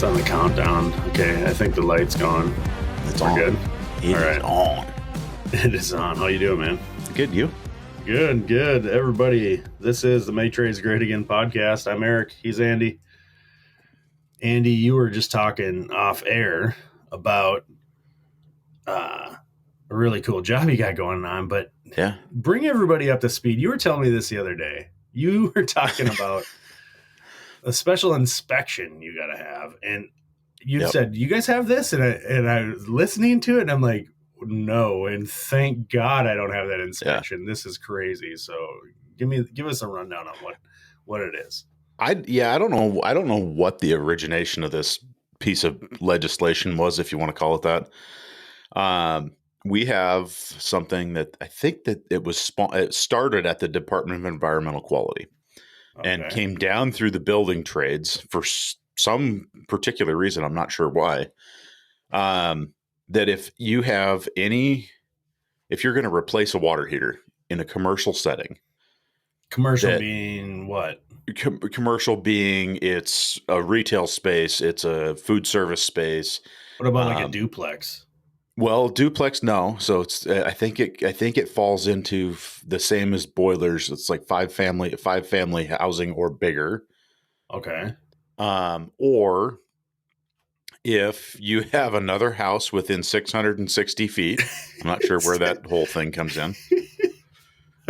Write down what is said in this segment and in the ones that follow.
on the countdown. Okay, I think the light's gone. It's We're on. good. It All is right. on. It is on. How you doing, man? Good, you? Good. Everybody, this is the Make Trades Great Again podcast. I'm Eric. He's Andy. Andy, you were just talking off air about a really cool job you got going on, but Yeah. bring everybody up to speed. You were telling me this the other day. You were talking about a special inspection you got to have, and you Yep. said, you guys have this? And I was listening to it, and I'm like, no, and thank God I don't have that inspection. Yeah. This is crazy. So give us a rundown on what it is. I don't know. I don't know what the origination of this piece of legislation was, if you want to call it that. We have something that I think that it started at the Department of Environmental Quality and came down through the building trades for some particular reason. I'm not sure why. That if you're going to replace a water heater in a commercial setting, being what? Commercial being it's a retail space, it's a food service space. What about like a duplex? Well, duplex, no. So it's I think it falls into the same as boilers. It's like five family housing or bigger. Okay. Or if you have another house within 660 feet, I'm not sure where that whole thing comes in.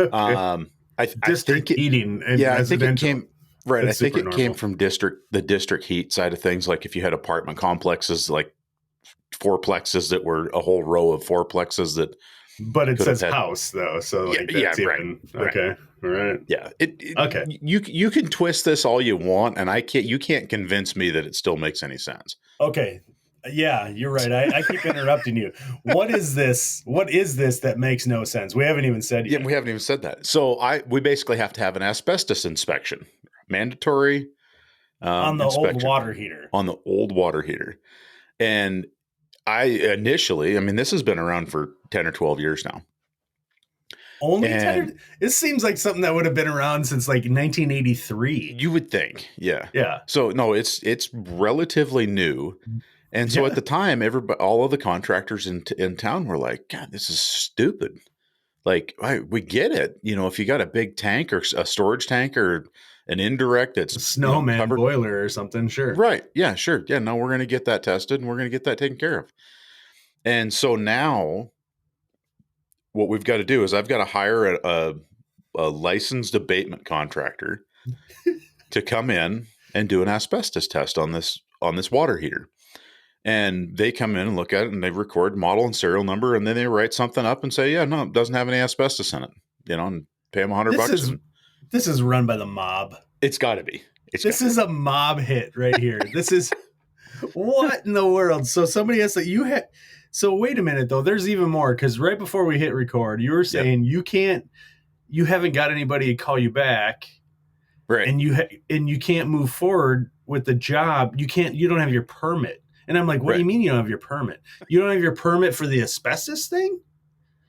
Okay. I think heating. And I think it came right. That's I think it came from the district heat side of things. Like if you had apartment complexes, like fourplexes that were a whole row of fourplexes that. But it says house though, so like that's even right. Okay, all right. Yeah. Okay. You can twist this all you want, and you can't convince me that it still makes any sense. Okay. Yeah, you're right. I keep interrupting you. What is this? What is this that makes no sense? We haven't even said yet. Yeah, we haven't even said that. So we basically have to have an asbestos inspection, mandatory on the old water heater. On the old water heater, and this has been around for 10 or 12 years now. Only 10? It seems like something that would have been around since like 1983. You would think, yeah. Yeah. So no, it's relatively new. And so at the time, all of the contractors in town were like, God, this is stupid. Like, we get it. You know, if you got a big tank or a storage tank or an indirect, it's a snowman boiler or something. Sure. Right. Yeah, sure. Yeah. No, we're going to get that tested and we're going to get that taken care of. And so now what we've got to do is I've got to hire a licensed abatement contractor to come in and do an asbestos test on this water heater. And they come in and look at it and they record model and serial number. And then they write something up and say, yeah, no, it doesn't have any asbestos in it, and pay them $100. This is run by the mob. It's gotta be. This is a mob hit right here. This is what in the world? So somebody has to, so wait a minute though. There's even more. Cause right before we hit record, you were saying you haven't got anybody to call you back. Right. And you can't move forward with the job. You don't have your permit. And I'm like, what do you mean you don't have your permit? You don't have your permit for the asbestos thing?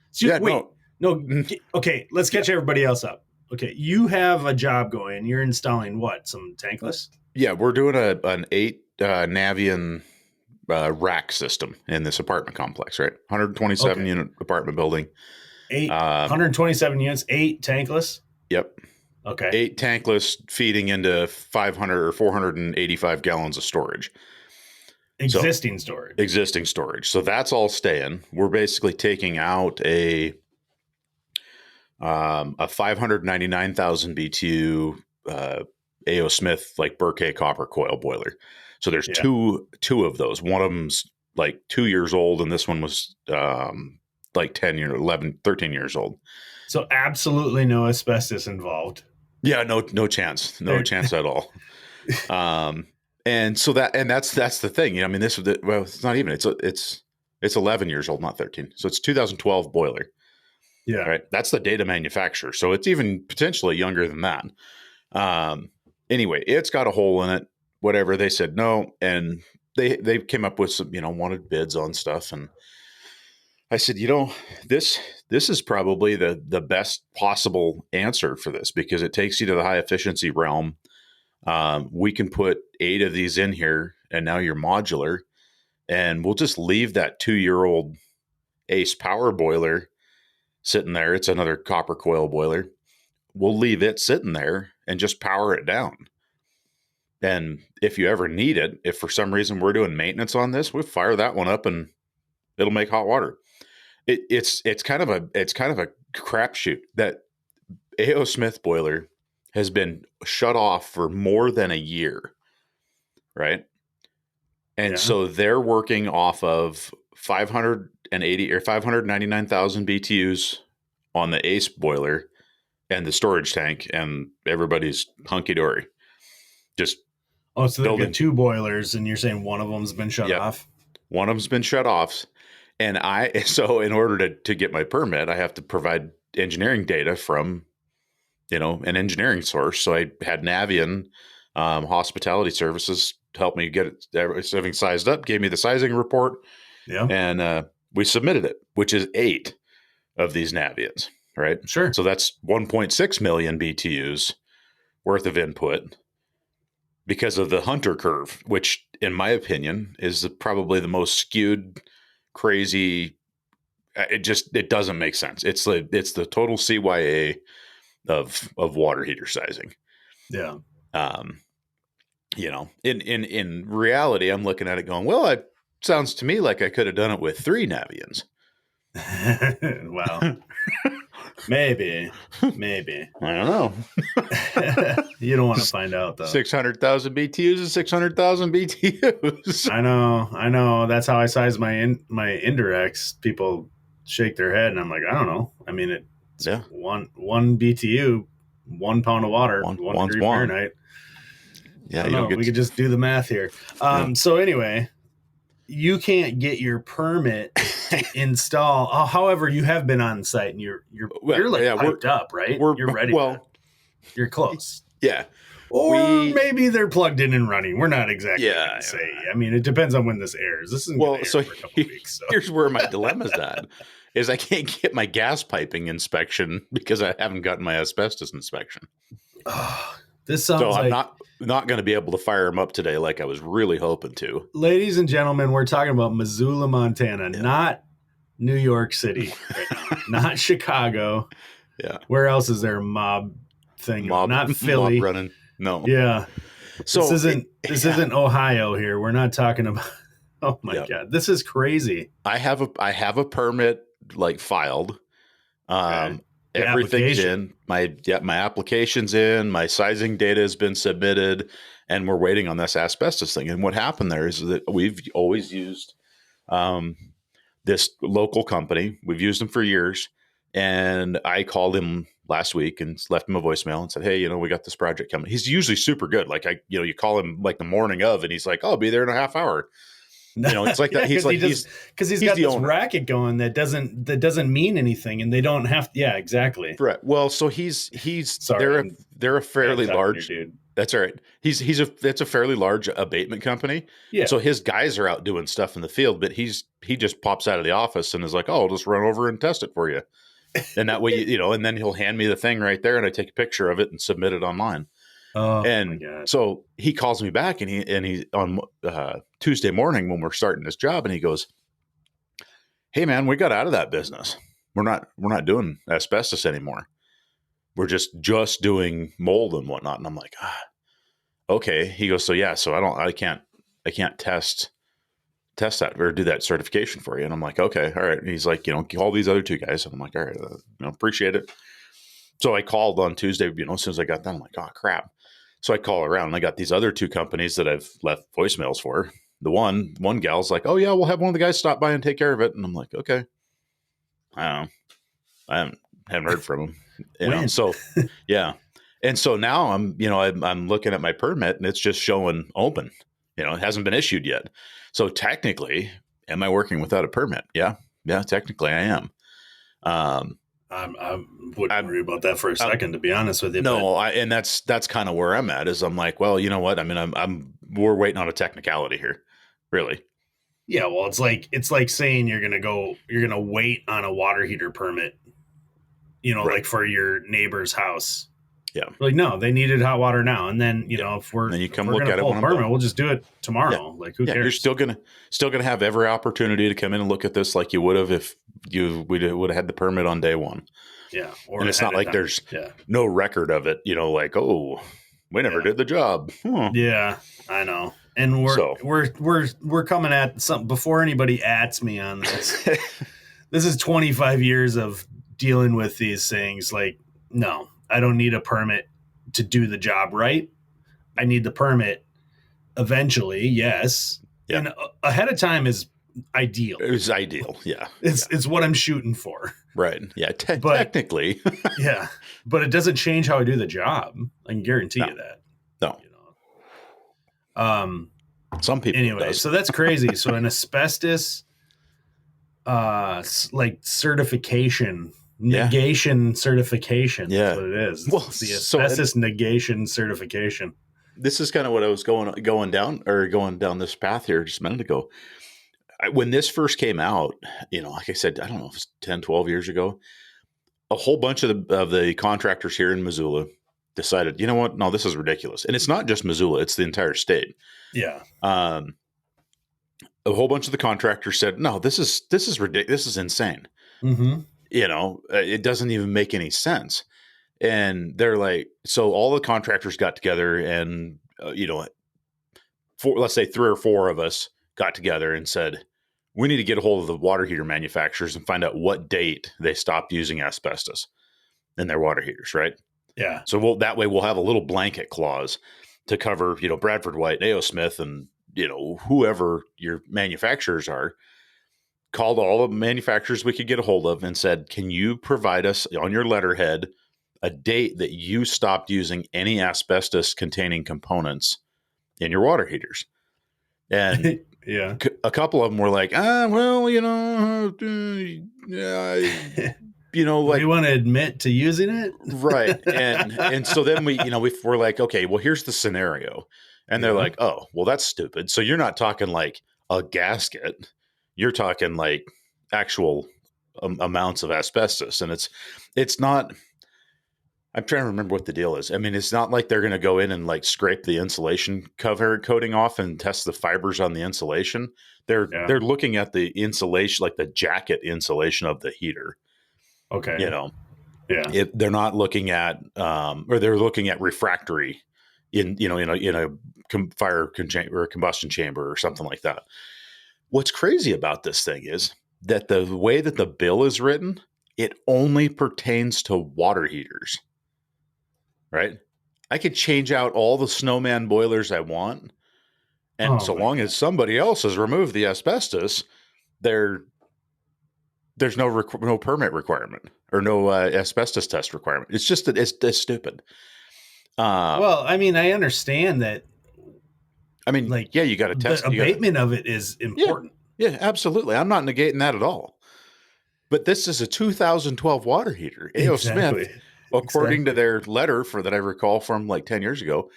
So no. Okay, let's catch everybody else up. Okay, you have a job going. You're installing what? Some tankless? Yeah, we're doing an 8 Navian rack system in this apartment complex, right? 127 unit apartment building. 127 units, 8 tankless? Yep. Okay. 8 tankless feeding into 500 or 485 gallons of storage. Existing storage. So that's all staying. We're basically taking out a 599,000 BTU A.O. Smith like Burkay copper coil boiler. So there's two of those. One of them's like 2 years old, and this one was like 13 years old. So absolutely no asbestos involved. Yeah, no chance, chance at all. And so that's the thing. I mean, it's not even. It's 11 years old, not 13. So it's 2012 boiler. Yeah. Right. That's the data manufacturer. So it's even potentially younger than that. Anyway, it's got a hole in it. Whatever. They said no, and they came up with some wanted bids on stuff, and I said, this is probably the best possible answer for this because it takes you to the high efficiency realm. We can put 8 of these in here, and now you're modular, and we'll just leave that 2-year-old Ace power boiler sitting there. It's another copper coil boiler. We'll leave it sitting there and just power it down. And if you ever need it, if for some reason we're doing maintenance on this, we fire that one up and it'll make hot water. It's kind of a crapshoot. That A.O. Smith boiler has been shut off for more than a year, right? And so they're working off of 580 or 599,000 BTUs on the Ace boiler and the storage tank, and everybody's hunky dory. Just so they've got 2 boilers, and you're saying one of them's been shut off? One of them's been shut off. And so in order to get my permit, I have to provide engineering data from, an engineering source. So I had Navian Hospitality Services help me get everything sized up, gave me the sizing report. Yeah. And we submitted it, which is 8 of these Navians, right? Sure. So that's 1.6 million BTUs worth of input because of the Hunter curve, which in my opinion is probably the most skewed, crazy. It doesn't make sense. It's the total CYA of water heater sizing. Yeah. In reality, I'm looking at it going, well, it sounds to me like I could have done it with 3 Navians. Wow. Maybe. I don't know. You don't want to find out, though. 600,000 BTUs is 600,000 BTUs. I know. That's how I size my indirects. People shake their head, and I'm like, I don't know. I mean, it's one BTU, 1 pound of water, 1 degree Fahrenheit. Yeah, we could just do the math here. So anyway, you can't get your permit to install. However, you have been on site, and you're piped up, right? You're ready. You're close. Yeah. Or maybe they're plugged in and running. We're not exactly going to say. I mean, it depends on when this airs. This isn't going to air for a couple weeks. So. Here's where my dilemma's at. Is I can't get my gas piping inspection because I haven't gotten my asbestos inspection. This sounds I'm not going to be able to fire them up today like I was really hoping to. Ladies and gentlemen, we're talking about Missoula, Montana, not New York City right now, not Chicago. Yeah. Where else is there a mob thing? Not Philly. Mob running. No. Yeah. So this isn't Ohio here. We're not talking about. Oh my God, this is crazy. I have a permit filed. Everything's in. My application's in. My sizing data has been submitted, and we're waiting on this asbestos thing. And what happened there is that we've always used this local company. We've used them for years, and I called him last week and left him a voicemail and said, "Hey, we got this project coming." He's usually super good. You call him the morning of, and he's like, "Oh, I'll be there in a half hour." It's like that. He's got this racket going that doesn't mean anything, and they don't have. Yeah, exactly. Right. Well, so he's sorry, they're a fairly large. Dude. That's all right. It's a fairly large abatement company. Yeah. So his guys are out doing stuff in the field, but he just pops out of the office and is like, "Oh, I'll just run over and test it for you," and that way, and then he'll hand me the thing right there, and I take a picture of it and submit it online. Oh, and so he calls me back, and he on Tuesday morning when we're starting this job, and he goes, "Hey man, we got out of that business. We're not doing asbestos anymore. We're just doing mold and whatnot." And I'm like, okay. He goes, so I can't test that or do that certification for you. And I'm like, okay, all right. And he's like, call these other 2 guys. And I'm like, all right, appreciate it. So I called on Tuesday, as soon as I got done, I'm like, oh crap. So I call around, and I got these other 2 companies that I've left voicemails for. The one gal's like, "Oh yeah, we'll have one of the guys stop by and take care of it." And I'm like, okay. I don't know. I haven't heard from him. So yeah. And so now I'm looking at my permit, and it's just showing open. It hasn't been issued yet. So technically, am I working without a permit? Yeah. Yeah, technically I am. I wouldn't worry about that for a second, to be honest with you. No, and that's kind of where I'm at. Is I'm like, well, you know what? I mean, we're waiting on a technicality here, really. Yeah, well, it's like saying you're gonna wait on a water heater permit, right, like for your neighbor's house. Yeah. Like, no, they needed hot water now. And then, you know, if we're then you come going look to at it pull when a I'm permit, done. we'll just do it tomorrow. Like, who cares? You're still gonna have every opportunity to come in and look at this like you would have if you would have had the permit on day one. Yeah. Or and it's not like there's no record of it, you know, like, oh, we never did the job. Yeah, I know. And we're coming at something before anybody ats me on this. This is 25 years of dealing with these things. Like, no, I don't need a permit to do the job right. I need the permit eventually, yes. Yeah. And ahead of time is ideal. It's ideal. Yeah. It's what I'm shooting for. Right. Yeah. Technically. Yeah. But it doesn't change how I do the job. I can guarantee you that. No. You know? Some people anyway, so that's crazy. So an asbestos like certification, negation certification. Yeah. That's what it is. Well, it's the asbestos negation certification. This is kind of what I was going down this path here just a minute ago. When this first came out, you know, like I said, I don't know if it's 10, 12 years ago, a whole bunch of the contractors here in Missoula decided, you know what? No, this is ridiculous. And it's not just Missoula, it's the entire state. Yeah. A whole bunch of the contractors said, no, this is ridiculous. This is insane. Mm-hmm. You know, it doesn't even make any sense. And they're like, so all the contractors got together and, you know, let's say 3 or 4 of us got together and said, we need to get a hold of the water heater manufacturers and find out what date they stopped using asbestos in their water heaters. Right. Yeah. So that way we'll have a little blanket clause to cover, you know, Bradford White, A.O. Smith, and, you know, whoever your manufacturers are. Called all the manufacturers we could get a hold of and said, can you provide us on your letterhead a date that you stopped using any asbestos containing components in your water heaters? And yeah, a couple of them were like, well, you know, you know, like, we want to admit to using it. Right. And so then we're like, okay, well, here's the scenario. And they're like, oh, well, that's stupid. So you're not talking like a gasket. You're talking like actual amounts of asbestos. And it's not, I'm trying to remember what the deal is. I mean, it's not like they're going to go in and like scrape the insulation coating off and test the fibers on the insulation. They're looking at the insulation, like the jacket insulation of the heater. Okay. You know, they're not looking at, or they're looking at refractory in a fire or a combustion chamber or something like that. What's crazy about this thing is that the way that the bill is written, it only pertains to water heaters. Right? I could change out all the snowman boilers I want. And so long as somebody else has removed the asbestos, there's no permit requirement or no asbestos test requirement. It's just that it's stupid. Well, I mean, I understand that. I mean, like, yeah, you got to test. The abatement of it is important. Yeah, absolutely. I'm not negating that at all. But this is a 2012 water heater. A.O. Smith, according to their letter that I recall from like 10 years ago,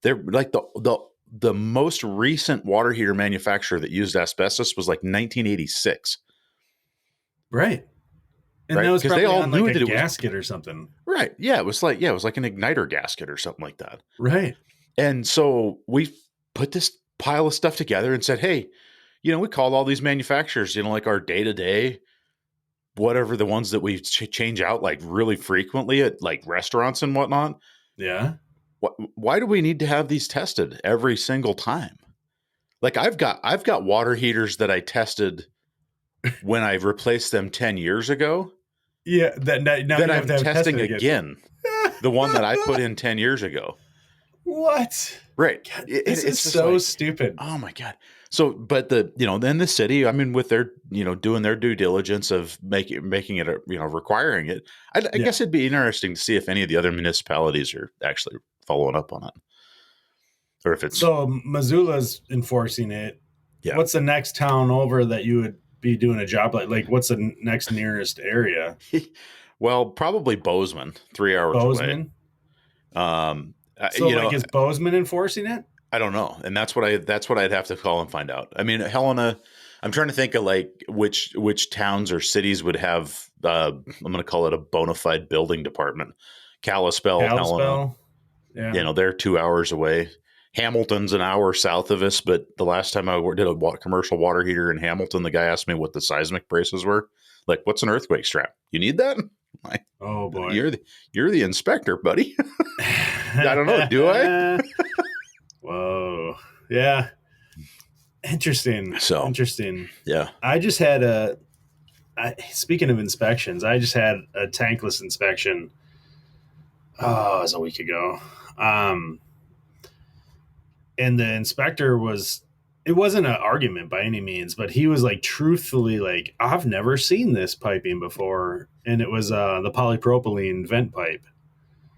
they're like the most recent water heater manufacturer that used asbestos was like 1986. Right. And that was probably they all on knew like a gasket or something. Right. Yeah. It was like an igniter gasket or something like that. Right. And so we put this pile of stuff together and said, hey, you know, we called all these manufacturers, you know, like our day-to-day, whatever, the ones that we change out like really frequently at like restaurants and whatnot. Yeah. Why do we need to have these tested every single time? Like I've got water heaters that I tested when I replaced them 10 years ago. Yeah. That I'm testing again. The one that I put in 10 years ago. What? Right. God, this is so like, stupid. Oh my God. So, but then the city, I mean, with their, doing their due diligence of making it, requiring it, I guess it'd be interesting to see if any of the other municipalities are actually following up on it. Or if it's. So Missoula's enforcing it. Yeah. What's the next town over that you would be doing a job like? Like, what's the next nearest area? Well, probably Bozeman, 3 hours away. So is Bozeman enforcing it? I don't know. And that's what I'd have to call and find out. I mean, Helena, I'm trying to think of like which towns or cities would have, I'm going to call it a bona fide building department. Kalispell, Helena. Kalispell. Yeah. They're 2 hours away. Hamilton's an hour south of us, but the last time I did a commercial water heater in Hamilton, the guy asked me what the seismic braces were. Like, what's an earthquake strap? You need that? Like, oh boy, you're the inspector, buddy. I don't know. Do I? Whoa. Yeah. Interesting. So, interesting. Yeah. I just had speaking of inspections, I just had a tankless inspection. Oh, it was a week ago. And the inspector it wasn't an argument by any means, but he was like, truthfully, like, I've never seen this piping before. And it was the polypropylene vent pipe.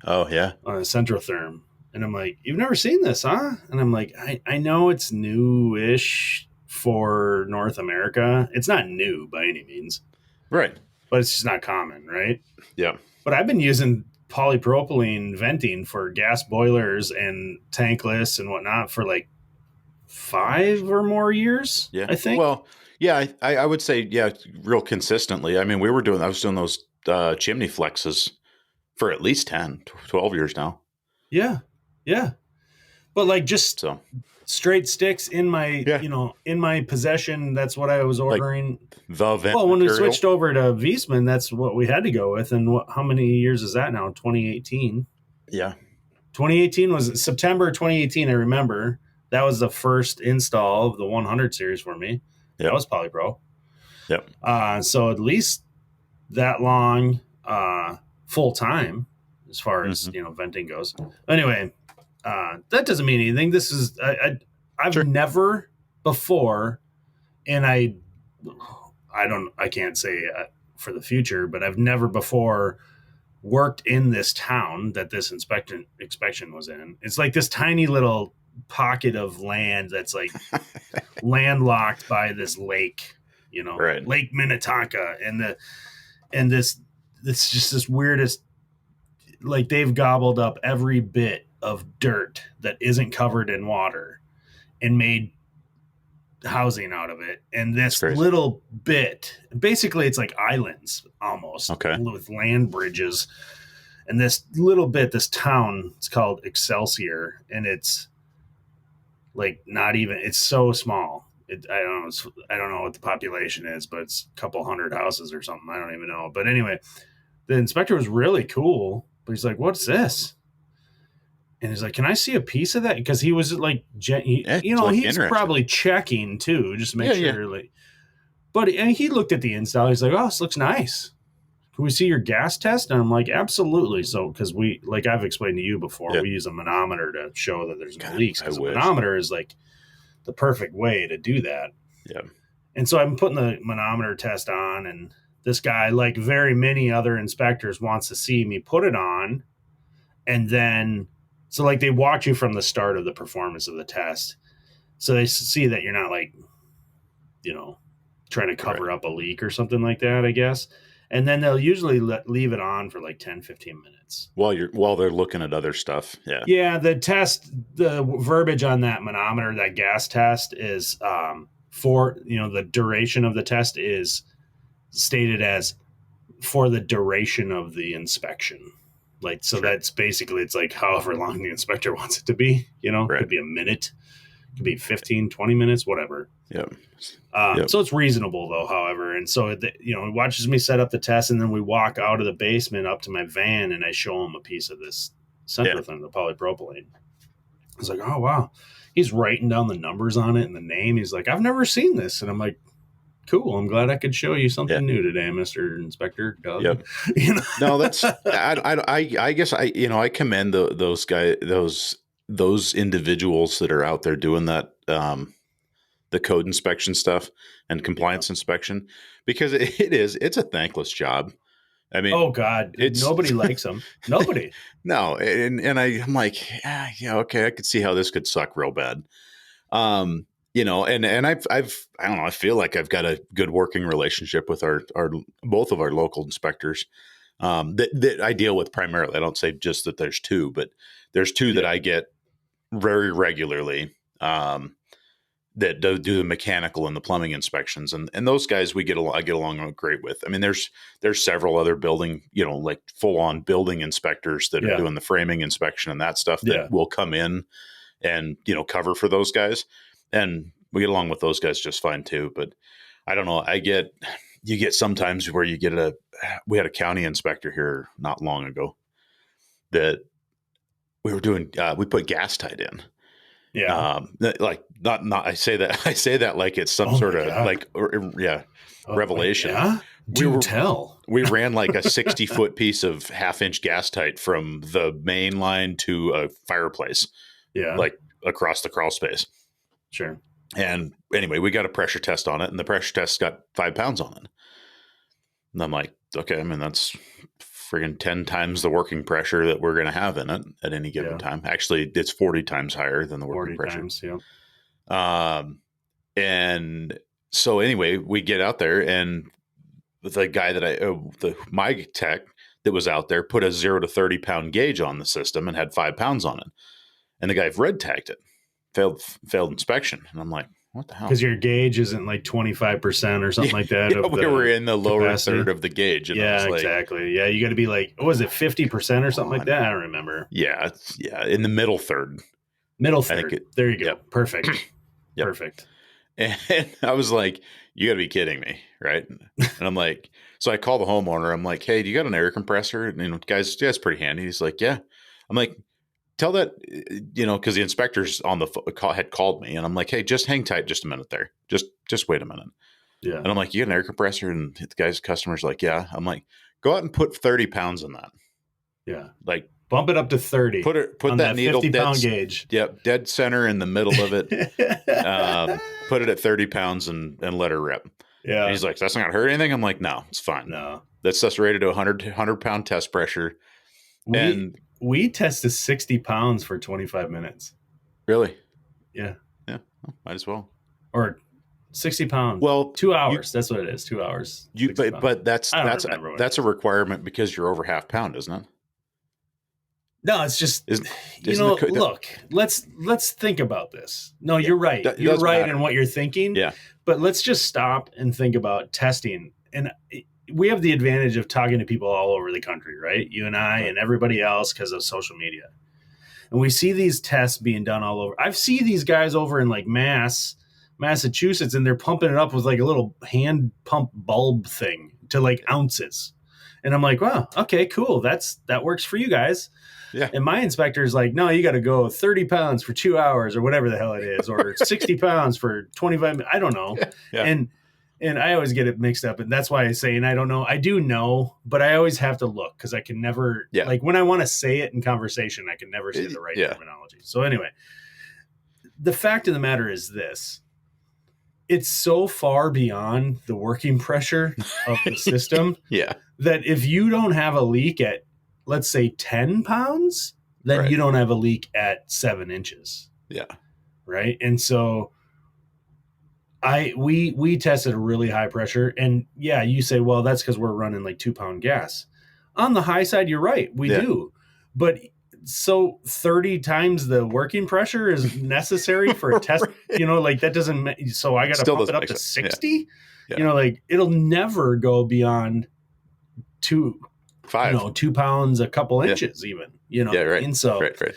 Oh, yeah. On a Centrotherm. And I'm like, you've never seen this, huh? And I'm like, I know it's new-ish for North America. It's not new by any means. Right. But it's just not common, right? Yeah. But I've been using polypropylene venting for gas boilers and tankless and whatnot for like 5 or more years, Yeah. I think. Well, yeah, I would say, yeah, real consistently. I mean, I was doing those chimney flexes for at least 10, 12 years now. Yeah. Yeah. But like just so straight sticks in my, in my possession. That's what I was ordering. Like when we switched over to Viessmann, that's what we had to go with. And how many years is that now? 2018. Yeah. 2018 was September 2018. I remember that was the first install of the 100 series for me. That was Polypro. Yep. So at least that long, full time as far as, venting goes. Anyway, that doesn't mean anything. This is, I've never before, and I can't say for the future, but I've never before worked in this town that this inspection was in. It's like this tiny little pocket of land that's like landlocked by this lake, Lake Minnetonka, and this just this weirdest, like they've gobbled up every bit of dirt that isn't covered in water and made housing out of it. And this little bit, basically it's like islands almost, with land bridges. And this little bit, this town, it's called Excelsior, and it's like it's so small. I don't know what the population is, but it's a couple hundred houses or something. I don't even know. But anyway, the inspector was really cool, but he's like, "What's this?" And he's like, "Can I see a piece of that?" Because he was like, he's probably checking too, just to make sure. Yeah. Like, but and he looked at the install. He's like, "Oh, this looks nice. Can we see your gas test?" And I'm like, "Absolutely." So, because we, like I've explained to you before, we use a manometer to show that there's no leaks. Because a manometer is like the perfect way to do that. Yeah. And so I'm putting the manometer test on, and this guy, like very many other inspectors, wants to see me put it on, and then. So like they watch you from the start of the performance of the test. So they see that you're not like, trying to cover up a leak or something like that, I guess. And then they'll usually leave it on for like 10, 15 minutes. While they're looking at other stuff. Yeah. Yeah. The verbiage on that manometer, that gas test is for, the duration of the test is stated as for the duration of the inspection. Like, so that's basically, it's like however long the inspector wants it to be, could be a minute, could be 15, 20 minutes, whatever. Yep. So it's reasonable though, however. And so, he watches me set up the test, and then we walk out of the basement up to my van, and I show him a piece of this Centrotherm, the polypropylene. I was like, oh, wow. He's writing down the numbers on it and the name. He's like, I've never seen this. And I'm like, cool. I'm glad I could show you something new today, Mr. Inspector Doug. Yep. No, that's I guess I commend those guys, those individuals that are out there doing that, the code inspection stuff and compliance inspection, because it's a thankless job. I mean, oh God, nobody likes them. Nobody. No, and I'm like, okay, I could see how this could suck real bad. And I've I don't know, I feel like I've got a good working relationship with our both of our local inspectors that I deal with primarily. I don't say just that there's two, but there's two that I get very regularly that do the mechanical and the plumbing inspections, and those guys I get along great with. I mean, there's several other building, like full on building inspectors that are doing the framing inspection and that stuff that will come in and cover for those guys, and we get along with those guys just fine too. But I don't know, you get sometimes where we had a county inspector here not long ago that we were doing, we put gas tight in. Yeah. Like not, I say that like it's some sort of like, revelation. Yeah. Tell. We ran like a 60-foot piece of 1/2-inch gas tight from the main line to a fireplace. Yeah. Like across the crawl space. Sure. And anyway, we got a pressure test on it, and the pressure test got 5 pounds on it. And I'm like, okay, I mean, that's friggin' 10 times the working pressure that we're going to have in it at any given time. Actually, it's 40 times higher than the working pressure. 40 times, yeah. And so anyway, we get out there, and the guy that my tech that was out there put a 0 to 30 pound gauge on the system and had 5 pounds on it. And the guy red tagged it, failed inspection. And I'm like, what the hell? Because your gauge isn't like 25% or something like that. We were in the lower third of the gauge. And exactly. Yeah, you got to be like, what was it, 50% or something like that? I don't remember. Yeah, in the middle third. Middle third. There you go. Yep. Perfect. Perfect. And I was like, you got to be kidding me, right? And I'm like, so I call the homeowner. I'm like, hey, do you got an air compressor? And guy's pretty handy. He's like, yeah. I'm like, tell that, because the inspectors on the call had called me, and I'm like, hey, just hang tight just a minute there. Just wait a minute. Yeah. And I'm like, you got an air compressor? And the customer's like, yeah. I'm like, go out and put 30 pounds in that. Yeah. Like, bump it up to 30. Put that needle 50-pound gauge. Yep. Dead center in the middle of it. Put it at 30 pounds and let her rip. Yeah. And he's like, that's not going to hurt anything. I'm like, no, it's fine. No. That's just rated to 100 pound test pressure. We tested 60 pounds for 25 minutes. Really? Yeah. Yeah. Well, might as well. Or 60 pounds. Well, 2 hours. That's what it is. 2 hours. But that's a requirement because you're over 1/2 pound, isn't it? No, it's just, look, let's think about this. No, you're right. You're right in what you're thinking. Yeah. But let's just stop and think about testing. And we have the advantage of talking to people all over the country, right? You and I and everybody else because of social media. And we see these tests being done all over. I've seen these guys over in like Massachusetts, and they're pumping it up with like a little hand pump bulb thing to like ounces. And I'm like, wow, okay, cool. That works for you guys. Yeah. And my inspector's like, no, you got to go 30 pounds for 2 hours or whatever the hell it is, or 60 pounds for 25 minutes. I don't know. Yeah. And I always get it mixed up. And that's why I say, and I don't know. I do know, but I always have to look because I can never, like when I want to say it in conversation, I can never say the right terminology. So anyway, the fact of the matter is this. It's so far beyond the working pressure of the system that if you don't have a leak at, let's say 10 pounds, then you don't have a leak at 7 inches. Yeah. Right. And so we tested a really high pressure, and you say, well, that's because we're running like 2 pound gas. On the high side, you're right. We do. But so 30 times the working pressure is necessary for a test, like that doesn't, so I got to pump it up to 60, like it'll never go beyond 2 pounds, a couple inches even, right. And so, right.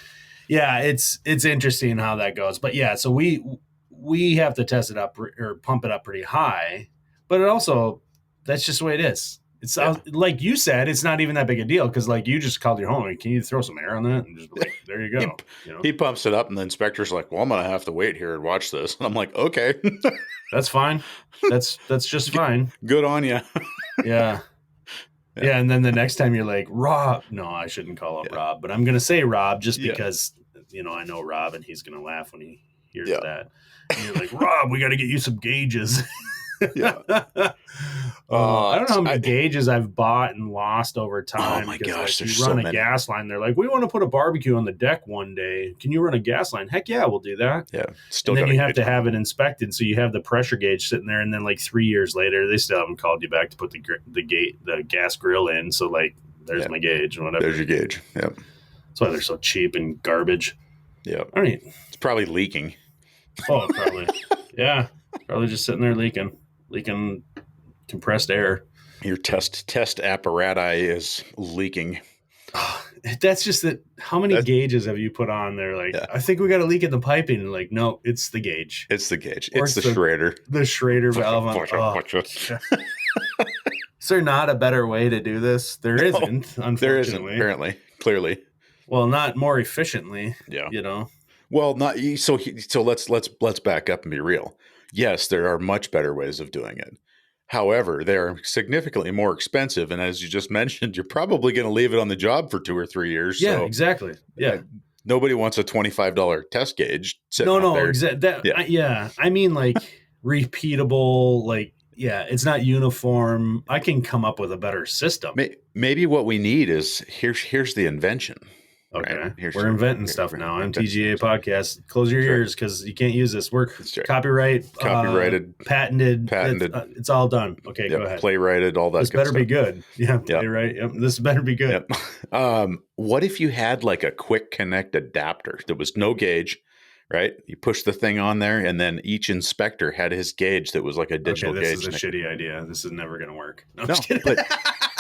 It's interesting how that goes, but so we have to test it up or pump it up pretty high, but it also, that's just the way it is. It's like you said, it's not even that big a deal because like you just called your home. Like, can you throw some air on that? And just like, there you go. He pumps it up, and the inspector's like, well, I'm going to have to wait here and watch this. And I'm like, okay. That's fine. That's just fine. Good on you. Yeah. And then the next time you're like, Rob. No, I shouldn't call up Rob, but I'm going to say Rob just because, I know Rob and he's going to laugh when he hears that. And you're like, Rob, we got to get you some gauges. I don't know how many gauges I've bought and lost over time. Oh my gosh, you run a gas line. They're like, we want to put a barbecue on the deck one day. Can you run a gas line? Heck yeah, we'll do that. Yeah. And then you have to have it inspected. So you have the pressure gauge sitting there. And then like 3 years later, they still haven't called you back to put the gas grill in. So like, there's my gauge and whatever. There's your gauge. Yep. That's why they're so cheap and garbage. Yeah. All right. It's probably leaking. Oh, probably. Yeah, probably just sitting there leaking compressed air. Your test apparatus is leaking. That's just that. How many gauges have you put on there? Like, Yeah. I think we got a leak in the piping. And like, no, it's the gauge. It's the gauge. Or it's the Schrader. The Schrader valve. Is there not a better way to do this? There isn't, unfortunately. There isn't, apparently. Clearly. Well, not more efficiently. Yeah. You know. Well, not so. Let's back up and be real. Yes, there are much better ways of doing it. However, they are significantly more expensive, and as you just mentioned, you're probably going to leave it on the job for 2 or 3 years. Yeah, so, exactly. Yeah, nobody wants a $25 test gauge. No, exactly. I mean, like repeatable. Like, yeah, it's not uniform. I can come up with a better system. Maybe what we need is here's the invention. Okay, right? We're inventing stuff now. MTGA podcast. Close your ears because you can't use this. We're copyrighted, patented. It's all done. Okay, go ahead. Playwrighted, all that. This better be good. Yeah, playwright. Yep. This better be good. Yep. What if you had like a quick connect adapter? There was no gauge, right? You push the thing on there, and then each inspector had his gauge that was like a digital gauge. This is a shitty idea. This is never going to work. No,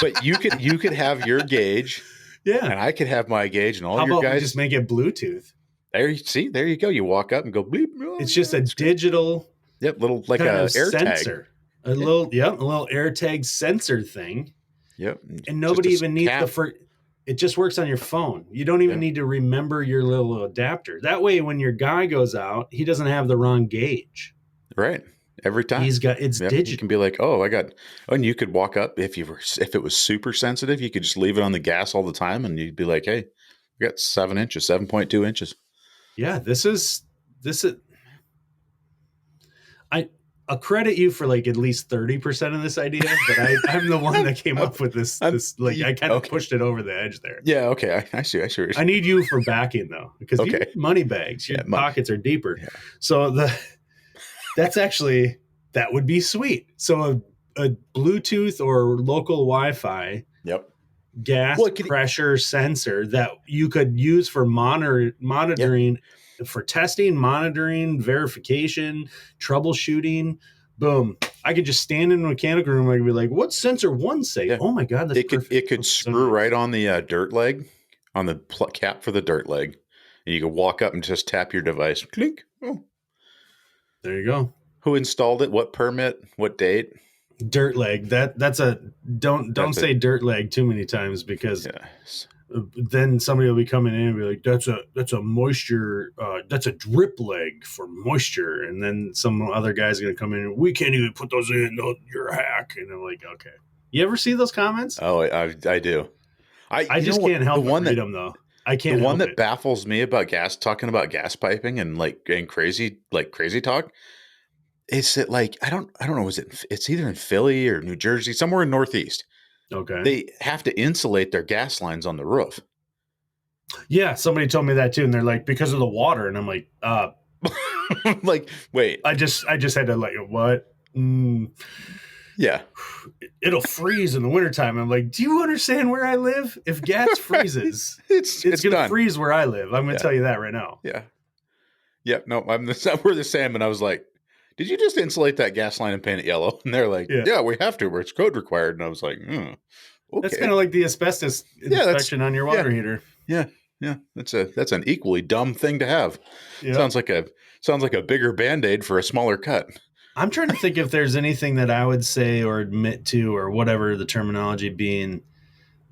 but you could have your gauge. Yeah, and I could have my gauge, and all How your about guys we just make it Bluetooth. There you go. You walk up and go bleep. It's just a digital, little like a air sensor, tag. a little air tag sensor thing. Yep, and nobody even needs it just works on your phone. You don't even need to remember your little adapter. That way, when your guy goes out, he doesn't have the wrong gauge. Right. Every time it's digital. You can be like, and you could walk up if it was super sensitive, you could just leave it on the gas all the time, and you'd be like, hey, we got 7 inches, 7.2 inches. Yeah, this is. I credit you for like at least 30% of this idea, but I'm the one that came up with this. I kind of pushed it over the edge there. Yeah. Okay. I see. I need you for backing though, because you money bags. Your pockets are deeper. Yeah. So that would be sweet. So a Bluetooth or local Wi-Fi gas pressure sensor that you could use for monitoring, for testing, monitoring, verification, troubleshooting. Boom. I could just stand in a mechanical room. I could be like, what's sensor one say? Yeah. Oh my God. That's perfect. It could screw right on the dirt leg, on the cap for the dirt leg. And you could walk up and just tap your device. Clink. Oh. There you go. Who installed it? What permit? What date? Dirt leg. Don't say dirt leg too many times, because then somebody will be coming in and be like, that's a moisture, that's a drip leg for moisture. And then some other guy's going to come in and we can't even put those in. No, you're a hack. And I'm like, okay. You ever see those comments? Oh, I do. I just can't help but read them though. I can't. The one that baffles me about talking about gas piping and crazy talk. Is it like, I don't know, it's either in Philly or New Jersey, somewhere in Northeast. Okay. They have to insulate their gas lines on the roof. Yeah, somebody told me that too, and they're like, because of the water, and I'm like, like, wait. I just had to like, what? Yeah. It'll freeze in the wintertime. I'm like, do you understand where I live? If gas freezes, it's going to freeze where I live. I'm going to tell you that right now. Yeah. Yeah. No, we're the same. And I was like, did you just insulate that gas line and paint it yellow? And they're like, yeah, we have to, where it's code required. And I was like, okay. That's kind of like the asbestos inspection on your water heater. Yeah. Yeah. That's an equally dumb thing to have. Yep. Sounds like a bigger Band-Aid for a smaller cut. I'm trying to think if there's anything that I would say or admit to, or whatever the terminology being,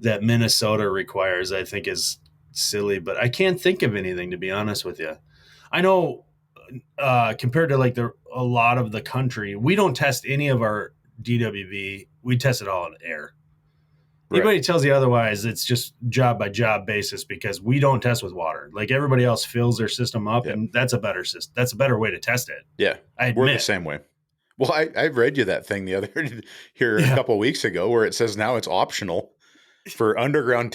that Minnesota requires. I think is silly, but I can't think of anything, to be honest with you. I know compared to like a lot of the country, we don't test any of our DWV. We test it all in air. Right. Anybody tells you otherwise, it's just job by job basis, because we don't test with water. Like everybody else fills their system up, and that's a better system. That's a better way to test it. Yeah, we're the same way. Well, I read you that thing the other here a couple of weeks ago, where it says now it's optional for underground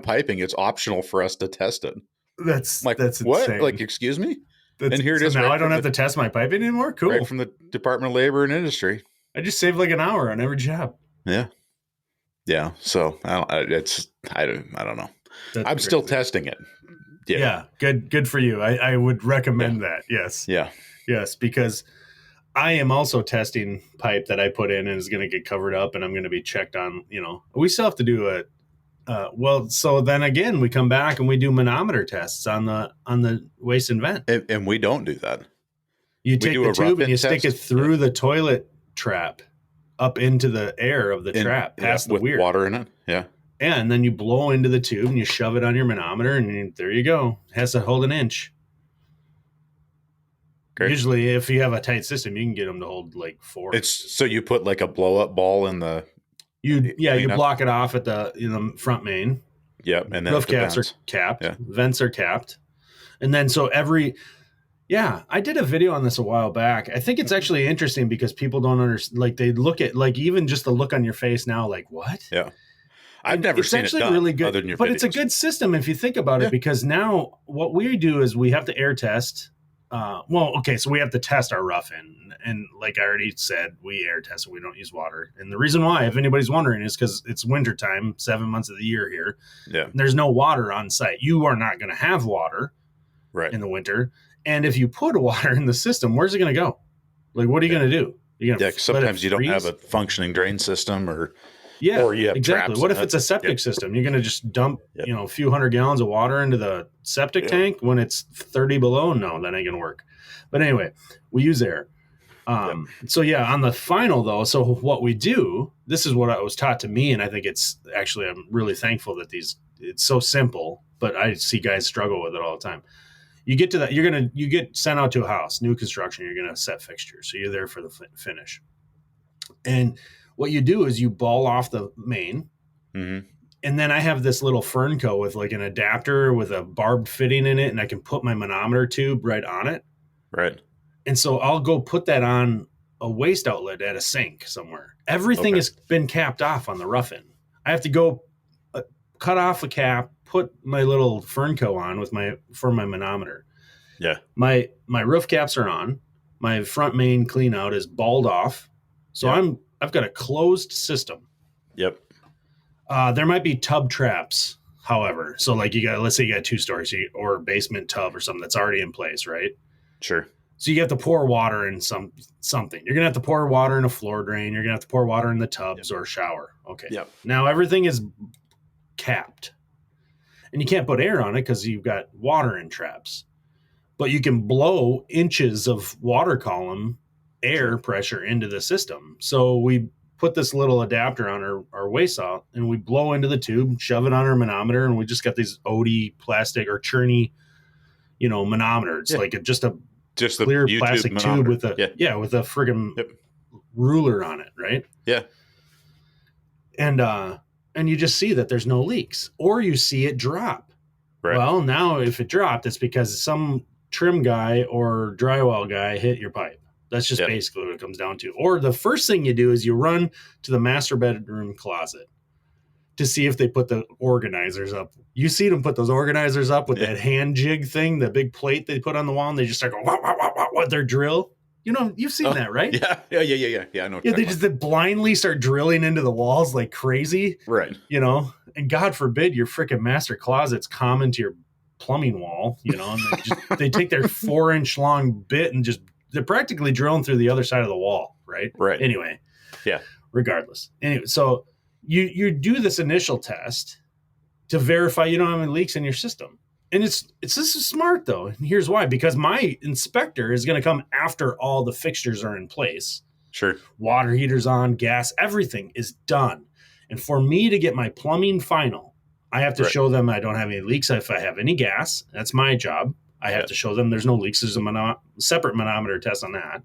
piping. It's optional for us to test it. That's what? Insane. Like, excuse me? And here it is. Now I don't have to test my piping anymore. Cool. Right from the Department of Labor and Industry. I just saved like an hour on every job. Yeah. Yeah. So I don't know. I'm crazy. Still testing it. Yeah. Good for you. I would recommend that. Yes. Yeah. Yes. Because I am also testing pipe that I put in and is going to get covered up, and I'm going to be checked on. We still have to do a. So then again, we come back and we do manometer tests on the waste and vent, and we don't do that. You take the tube and you stick it through the toilet trap up into the air of the trap past the weir. With water in it. Yeah. Yeah, and then you blow into the tube and you shove it on your manometer, and there you go. It has to hold an inch. Great. Usually, if you have a tight system, you can get them to hold like 4. So you put like a blow up ball in the. You block it off at the front main. Yep, and then roof caps are capped. Yeah. Vents are capped, and then so every. Yeah, I did a video on this a while back. I think it's actually interesting because people don't understand. Like they look at even just the look on your face now, like what? Yeah. I've never seen it done really good, other than your but videos. It's a good system if you think about it, because now what we do is we have to air test. So we have to test our rough end, and like I already said, we air test it. We don't use water, and the reason why, if anybody's wondering, is because it's wintertime, 7 months of the year here. Yeah, there's no water on site. You are not going to have water in the winter, and if you put water in the system, where's it going to go? Like, what are you going to do? You're going sometimes you don't have a functioning drain system, or you have exactly. traps. What if it's a septic system? You're going to just dump, a few 100 gallons of water into the septic tank when it's 30 below? No, that ain't going to work. But anyway, we use air. So on the final though, so what we do, this is what I was taught to me. And I think it's actually, I'm really thankful that it's so simple, but I see guys struggle with it all the time. You get to that, you get sent out to a house, new construction, you're going to set fixtures. So you're there for the finish. And what you do is you ball off the main. Mm-hmm. And then I have this little Fernco with like an adapter with a barbed fitting in it. And I can put my manometer tube right on it. Right. And so I'll go put that on a waste outlet at a sink somewhere. Everything has been capped off on the rough end. I have to go cut off a cap, put my little Fernco on for my manometer. Yeah. My roof caps are on. My front main clean out is balled off. So I've got a closed system. Yep. There might be tub traps, however. So like let's say you got 2 stories or a basement tub or something that's already in place, right? Sure. So you have to pour water in something. You're going to have to pour water in a floor drain. You're going to have to pour water in the tubs or shower. Okay. Yep. Now everything is capped. And you can't put air on it because you've got water in traps. But you can blow inches of water column air pressure into the system. So we put this little adapter on our waste out, and we blow into the tube, shove it on our manometer, and we just got these OD plastic or churny, manometer. It's like just a clear YouTube plastic manometer. Tube with with a friggin' ruler on it, right? Yeah. And you just see that there's no leaks, or you see it drop. Right. Well, now if it dropped, it's because some trim guy or drywall guy hit your pipe. That's just basically what it comes down to. Or the first thing you do is you run to the master bedroom closet to see if they put the organizers up. You see them put those organizers up with that hand jig thing, the big plate they put on the wall, and they just start going, wah, wah, wah, wah, wah, their drill. You've seen that, right? Yeah. I know. They just blindly start drilling into the walls like crazy. Right. And God forbid your freaking master closet's common to your plumbing wall, and they take their 4-inch long bit and they're practically drilling through the other side of the wall, right? Right. Anyway. Yeah. Regardless. Anyway, so you do this initial test to verify you don't have any leaks in your system. And this is smart though. And here's why. Because my inspector is going to come after all the fixtures are in place. Sure. Water heaters on, gas, everything is done. And for me to get my plumbing final, I have to show them I don't have any leaks. If I have any gas, that's my job. I have to show them there's no leaks. There's a separate manometer test on that.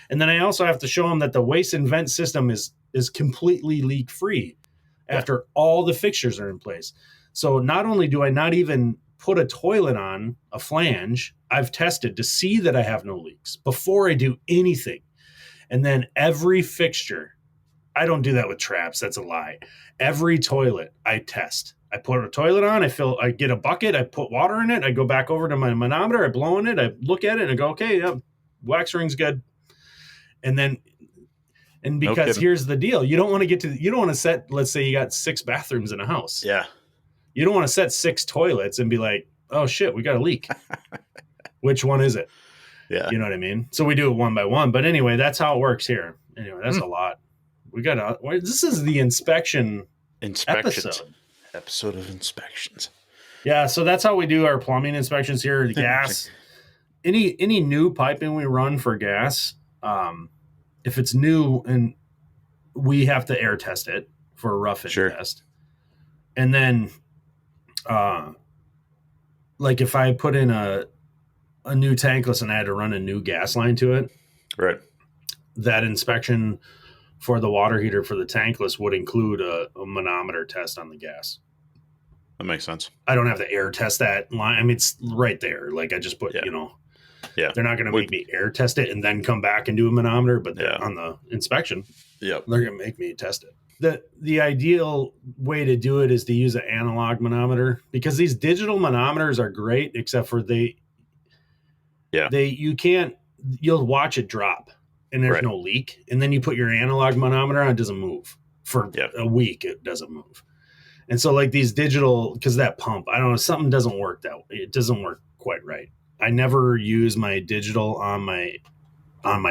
And then I also have to show them that the waste and vent system is completely leak free after all the fixtures are in place. So not only do I not even put a toilet on a flange, I've tested to see that I have no leaks before I do anything. And then every fixture, I don't do that with traps. That's a lie. Every toilet I test. I put a toilet on, I get a bucket, I put water in it, I go back over to my manometer, I blow in it, I look at it and I go, okay, wax ring's good. And because here's the deal, you don't want to set, let's say you got 6 bathrooms in a house. Yeah. You don't want to set 6 toilets and be like, oh shit, we got a leak. Which one is it? Yeah. You know what I mean? So we do it one by one. But anyway, that's how it works here. Anyway, that's a lot. We got this is the inspection Inspections. episode of inspections. Yeah, so that's how we do our plumbing inspections here. The gas, any new piping we run for gas, if it's new, and we have to air test it for a rough in test, and then, like if I put in a new tankless and I had to run a new gas line to it, right? That inspection for the water heater for the tankless would include a manometer test on the gas. That makes sense. I don't have to air test that line. I mean, it's right there. Like I just put, they're not going to make me air test it and then come back and do a manometer, but on the inspection, they're going to make me test it. The ideal way to do it is to use an analog manometer, because these digital manometers are great, except for you'll watch it drop and there's no leak. And then you put your analog manometer on, it doesn't move for a week. It doesn't move. And so like these digital, because that pump, I don't know, something doesn't work it doesn't work quite right. I never use my digital on my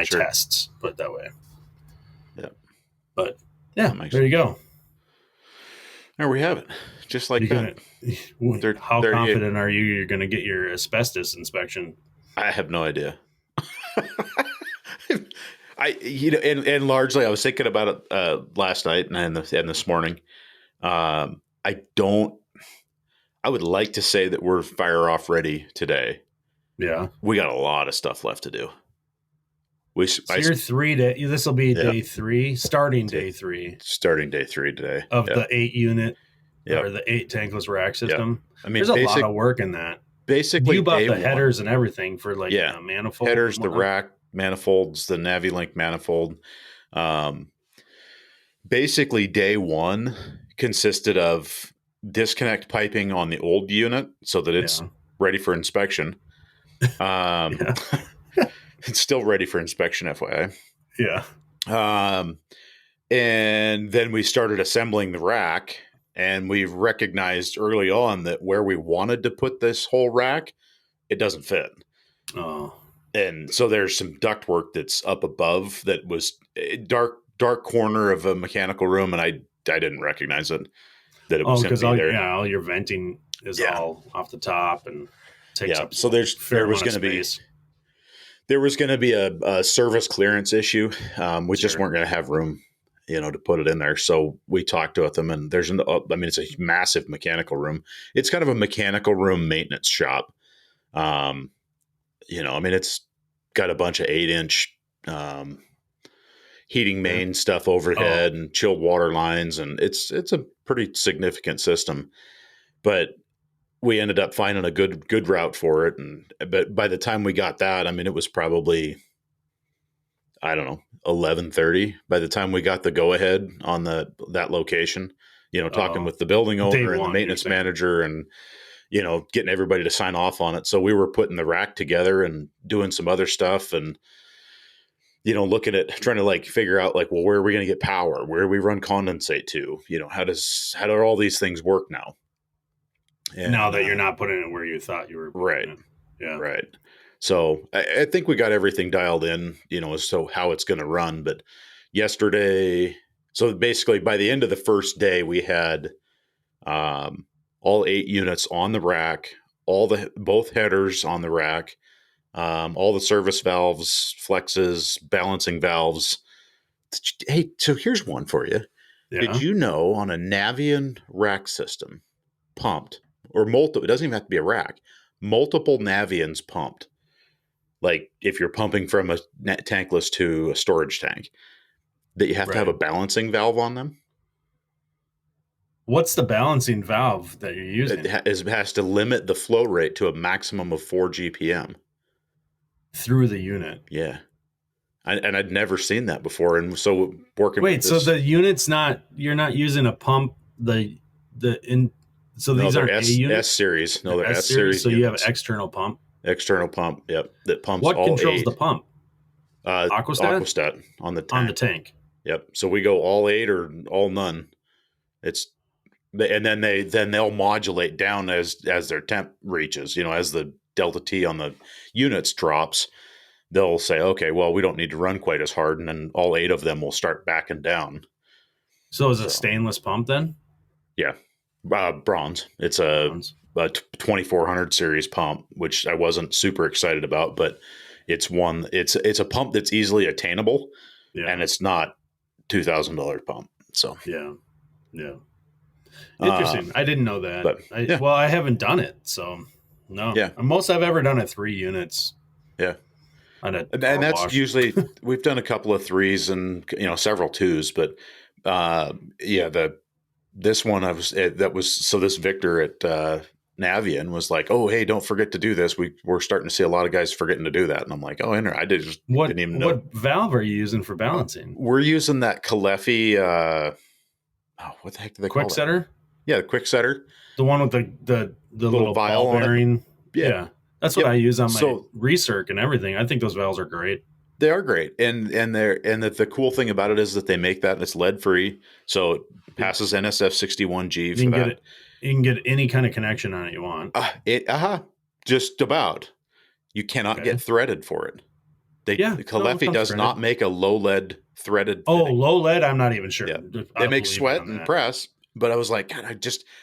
tests, put it that way. Yeah. But there you go. There we have it. Just like that. How confident are you're going to get your asbestos inspection? I have no idea. And largely I was thinking about it last night and this morning. I would like to say that we're fire off ready today. Yeah. We got a lot of stuff left to do. You're 3 days. This will be day 3, starting day 3. Starting day 3 today. Of the 8 unit or the 8 tankless rack system. I mean, there's a lot of work in that. Basically, you bought the headers and everything for like manifold. Headers, the rack manifolds, the Navilink manifold. Basically, day 1 consisted of disconnect piping on the old unit so that it's ready for inspection. It's still ready for inspection, FYI. Yeah. And then we started assembling the rack, and we recognized early on that where we wanted to put this whole rack, it doesn't fit. Oh. And so there's some ductwork that's up above that was a dark corner of a mechanical room, and I didn't recognize it, that it was going to be there. Yeah, all your venting is all off the top and takes up. So there was going to be a service clearance issue. We just weren't going to have room, to put it in there. So we talked with them, and it's a massive mechanical room. It's kind of a mechanical room maintenance shop. It's got a bunch of 8-inch heating main stuff overhead and chilled water lines, and it's a pretty significant system. But we ended up finding a good route for it, but by the time we got that, it was probably, I don't know, 11:30 by the time we got the go ahead on that location. Talking with the building owner and the maintenance manager, and getting everybody to sign off on it. So we were putting the rack together and doing some other stuff, and looking at trying to figure out well, where are we going to get power? Where do we run condensate to? How do all these things work now? And now that you're not putting it where you thought you were putting it. Yeah. Right. So I think we got everything dialed in, as to how it's going to run. But yesterday, so basically by the end of the first day, we had all 8 units on the rack, both headers on the rack, all the service valves, flexes, balancing valves. Hey, so here's one for you. Yeah. Did you know on a Navian rack system, pumped, or multiple, it doesn't even have to be a rack, multiple Navians pumped. Like if you're pumping from a tankless to a storage tank, that you have to have a balancing valve on them. What's the balancing valve that you're using? It has to limit the flow rate to a maximum of 4 GPM. Through the unit. Yeah. And I'd never seen that before. And so working with this. So the unit's you're not using a pump, so these aren't A units? S series. No, they're S series. So you have an external pump? External pump, yep. That pumps what all 8. What controls the pump? Aquastat on the tank. On the tank. Yep. So we go all 8 or all none. And then they'll modulate down as their temp reaches, as the delta T on the units drops. they'll say, okay, well, we don't need to run quite as hard, and then all 8 of them will start backing down. So is it a stainless pump then? Yeah, bronze. It's Bronze. a 2400 series pump, which I wasn't super excited about, but it's one. It's a pump that's easily attainable, and it's not $2,000 pump. So yeah. Interesting. I didn't know that. But, Well, I haven't done it, so no. Yeah. Most I've ever done at 3 units. Yeah. And that's usually we've done a couple of 3s and several 2s, but this one this Victor at Navian was like, oh, hey, don't forget to do this. We're starting to see a lot of guys forgetting to do that, and I'm like, oh, I didn't even know. What valve are you using for balancing? We're using that Caleffi. What the heck do they call it? Quick setter. Yeah, the quick setter. The one with the little vial ball bearing. Yeah. That's what I use on my recirc and everything. I think those valves are great. They are great, and the cool thing about it is that they make that and it's lead free, so it passes NSF 61G for that. You can get any kind of connection on it you want. Just about. You cannot get threaded for it. Caleffi does not make a low lead threaded. Low lead? I'm not even sure. Yeah. They make sweat and press, but I was like, God,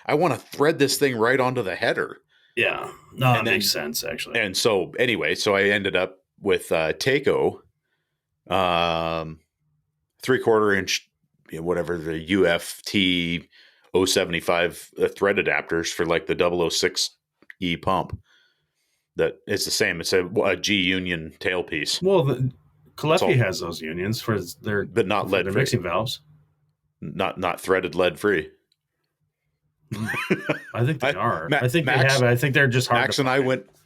I want to thread this thing right onto the header. Yeah, no, that makes sense actually. And so anyway, I ended up with Takeo, 3/4 inch, whatever the UFT 075 thread adapters for like the 006E pump. That it's the same. It's a G union tailpiece. Well, Caleffi has those unions for their, but not lead free mixing valves. Not threaded lead free. I think they are. I think Max, they have it. I think they're just hard.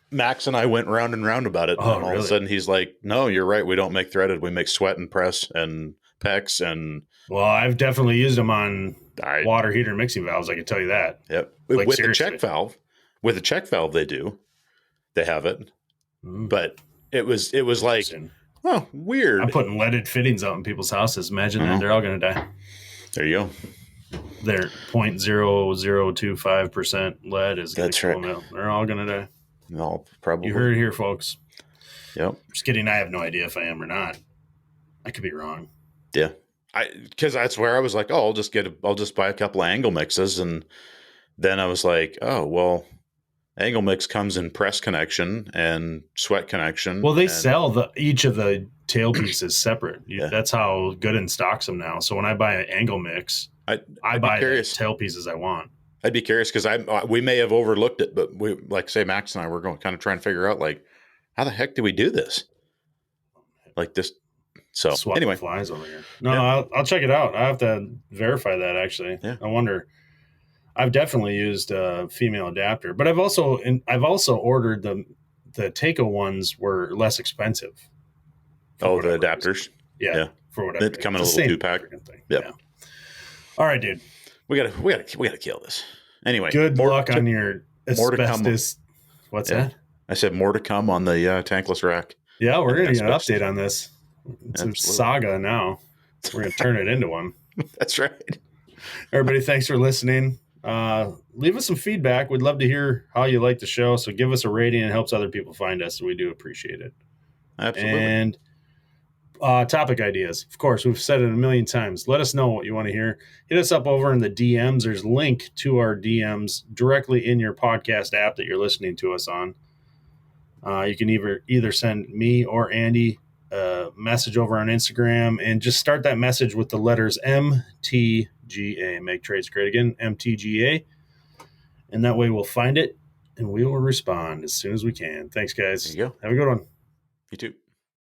Max and I went round and round about it. And all of a sudden he's like, no, you're right. We don't make threaded. We make sweat and press and PEX. And well, I've definitely used them on water heater mixing valves. I can tell you that. Yep. With the check valve, they have it. But it was like, oh, weird. I'm putting leaded fittings out in people's houses. Imagine that. They're all going to die. There you go. Their 0.0025% lead is going to kill them. They're all going to die. No, probably. You heard it here, folks. Yep. Just kidding. I have no idea if I am or not. I could be wrong. Yeah. Because that's where I was like, oh, I'll just buy a couple of angle mixes. And then I was like, oh, well, angle mix comes in press connection and sweat connection. Well, they sell each of the tailpieces separate. That's how Gooden stocks them now. So when I buy an angle mix, I buy the tailpieces I want. I'd be curious because we may have overlooked it, but we, like say Max and I were going kind of trying to figure out like how the heck do we do this? Like this. So anyway, flies over here. No, I'll check it out. I have to verify that actually. Yeah. I wonder. I've definitely used a female adapter, but I've also ordered the Takeo ones were less expensive. Oh, the adapters. Yeah. For whatever. They come in a little 2-pack. Yeah. All right, dude. We gotta kill this. Anyway, good luck on your asbestos. What's that? I said more to come on the tankless rack. Yeah, we're gonna get an update on this. It's a saga now. We're gonna turn it into one. That's right. Everybody, thanks for listening. Leave us some feedback. We'd love to hear how you like the show. So give us a rating. It helps other people find us. So we do appreciate it. Absolutely. And topic ideas. Of course, we've said it a million times. Let us know what you want to hear. Hit us up over in the DMs. There's a link to our DMs directly in your podcast app that you're listening to us on. You can either send me or Andy a message over on Instagram and just start that message with the letters MTGA. Make trades great again, MTGA. And that way we'll find it and we will respond as soon as we can. Thanks, guys. There you go. Have a good one. You too.